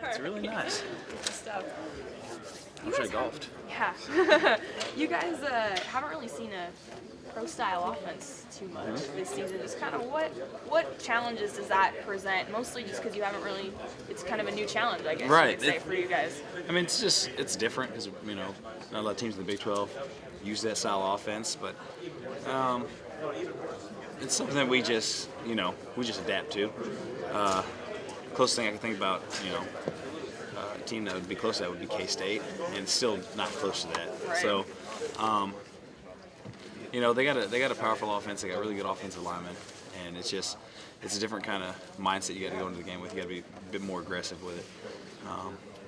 It's really nice. Good stuff. I wish I golfed. Yeah. You guys haven't really seen a pro-style offense too much this season. Just kind of what challenges does that present? Mostly just because you haven't really. It's kind of a new challenge, I guess. Right. You could say for you guys. I mean, it's different because not a lot of teams in the Big 12 use that style of offense, but it's something that we just adapt to. Closest thing I can think about, a team that would be close to that would be K-State, and it's still not close to that. Right. So, they got a powerful offense. They got really good offensive linemen, and it's a different kind of mindset you got to go into the game with. You got to be a bit more aggressive with it,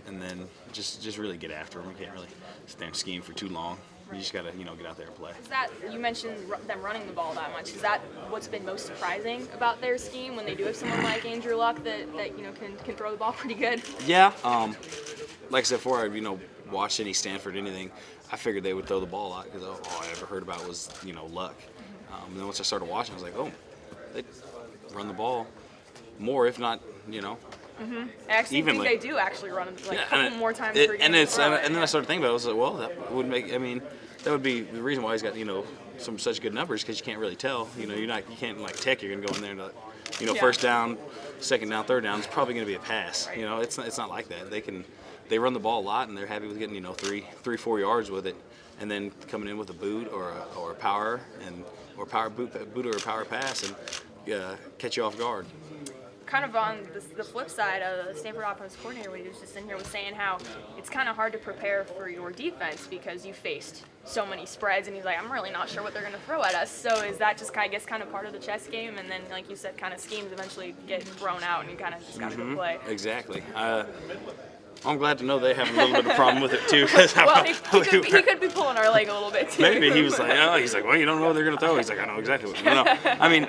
and then just really get after them. You can't really sit there and scheme for too long. You just got to get out there and play. Is that, you mentioned them running the ball that much. Is that what's been most surprising about their scheme when they do have someone like Andrew Luck that can throw the ball pretty good? Yeah. Like I said before, I watched any Stanford anything, I figured they would throw the ball a lot because all I ever heard about was Luck. And then once I started watching, I was like, oh, they run the ball more, if not I actually evenly. think they do actually run a couple more times per game. And then I started thinking about it. I was like, well, that would make. I mean, that would be the reason why he's got such good numbers, because you can't really tell. You can't like tech. You're gonna go in there and first down, second down, third down. It's probably gonna be a pass. Right. It's not like that. They run the ball a lot, and they're happy with getting 3-4 yards with it, and then coming in with a boot or a power or power boot or a power pass and catch you off guard. Kind of on the flip side, the Stanford offensive coordinator, when he was just in here, was saying how it's kind of hard to prepare for your defense because you faced so many spreads, and he's like, I'm really not sure what they're going to throw at us. So is that just kind of part of the chess game, and then like you said, kind of schemes eventually get thrown out, and you kind of just got to go play. Exactly. I'm glad to know they have a little bit of problem with it too. Well, he could be pulling our leg a little bit too. Maybe he was like, well, you don't know what they're going to throw. He's like, I know exactly what. No, I mean,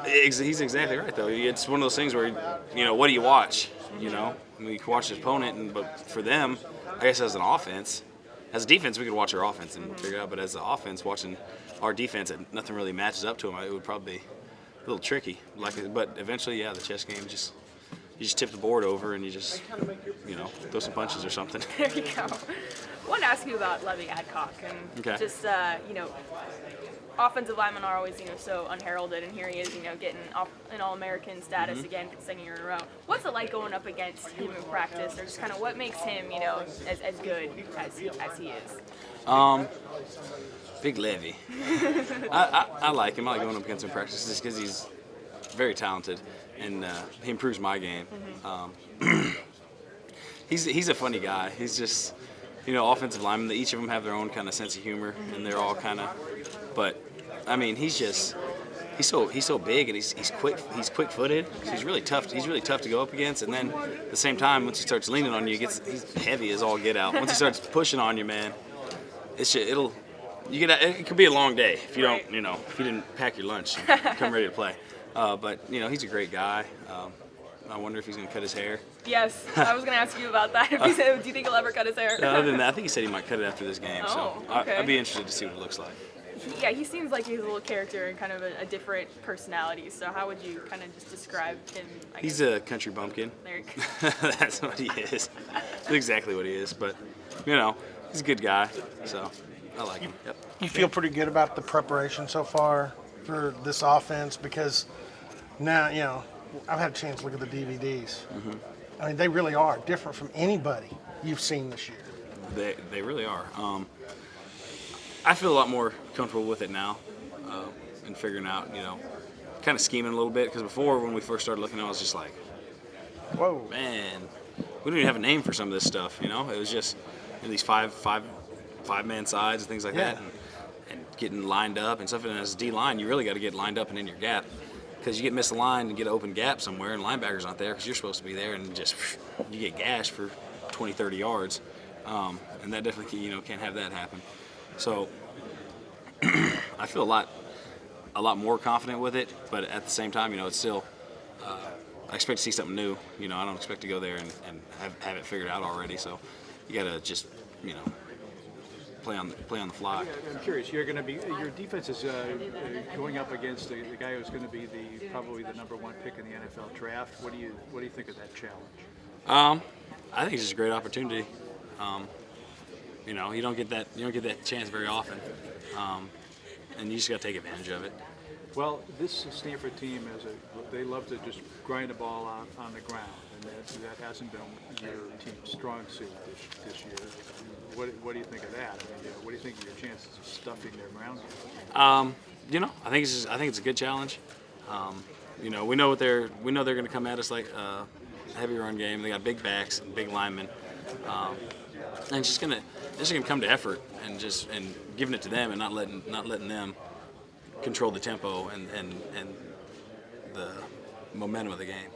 he's exactly right though. It's one of those things where, what do you watch? I mean, you can watch the opponent, but for them, I guess as an offense, as a defense, we could watch our offense and figure it out. But as an offense, watching our defense, and nothing really matches up to them, it would probably be a little tricky. But eventually, the chess game you just tip the board over and you just, throw some punches or something. There you go. I want to ask you about Levy Adcock and just, offensive linemen are always, so unheralded, and here he is, getting an All-American status again for the second year in a row. What's it like going up against him in practice, or just kind of what makes him, as good as he is? Big Levy. I like him. I like going up against him in practice just because he's very talented, and he improves my game. He's a funny guy. He's just, offensive linemen. Each of them have their own kind of sense of humor, and they're all kind of. But I mean, he's so big, and he's quick. He's quick-footed. He's really tough. He's really tough to go up against. And then at the same time, once he starts leaning on you, he's heavy as all get out. Once he starts pushing on you, man, it could be a long day if you don't, if you didn't pack your lunch and come ready to play. But he's a great guy. I wonder if he's going to cut his hair. Yes, I was going to ask you about that. Do you think he'll ever cut his hair? Other than that, I think he said he might cut it after this game. Oh, so okay. I'd be interested to see what it looks like. He seems like he's a little character and kind of a different personality. So how would you kind of just describe him? He's a country bumpkin. There you go. That's what he is. That's exactly what he is. But, he's a good guy. So I like him. Yep. You feel pretty good about the preparation so far for this offense, because now, I've had a chance to look at the DVDs. I mean, they really are different from anybody you've seen this year. They really are. I feel a lot more comfortable with it now, and figuring out, kind of scheming a little bit. Because before, when we first started looking, I was just like, whoa, man, we don't even have a name for some of this stuff. It was just these five-man sides and things like that, and getting lined up and stuff. And as a D line, you really got to get lined up and in your gap, because you get misaligned and get an open gap somewhere, and linebackers aren't there because you're supposed to be there, and just you get gashed for 20, 30 yards, and that definitely can't have that happen. So I feel a lot more confident with it, but at the same time, it's still I expect to see something new. I don't expect to go there and have it figured out already. So you got to just play on the fly. I'm curious. Your defense is going up against the guy who's going to be probably the #1 pick in the NFL draft. What do you think of that challenge? I think it's just a great opportunity. You know, you don't get that chance very often, and you just got to take advantage of it. Well, this Stanford team they love to just grind the ball on the ground, and that hasn't been your team's strong suit this year. What do you think of that? I mean, what do you think of your chances of stuffing their ground game? You know, I think it's a good challenge. You know, we know they're going to come at us like a heavy run game. They got big backs and big linemen, and it's just gonna come to effort and giving it to them and not letting them control the tempo and the momentum of the game.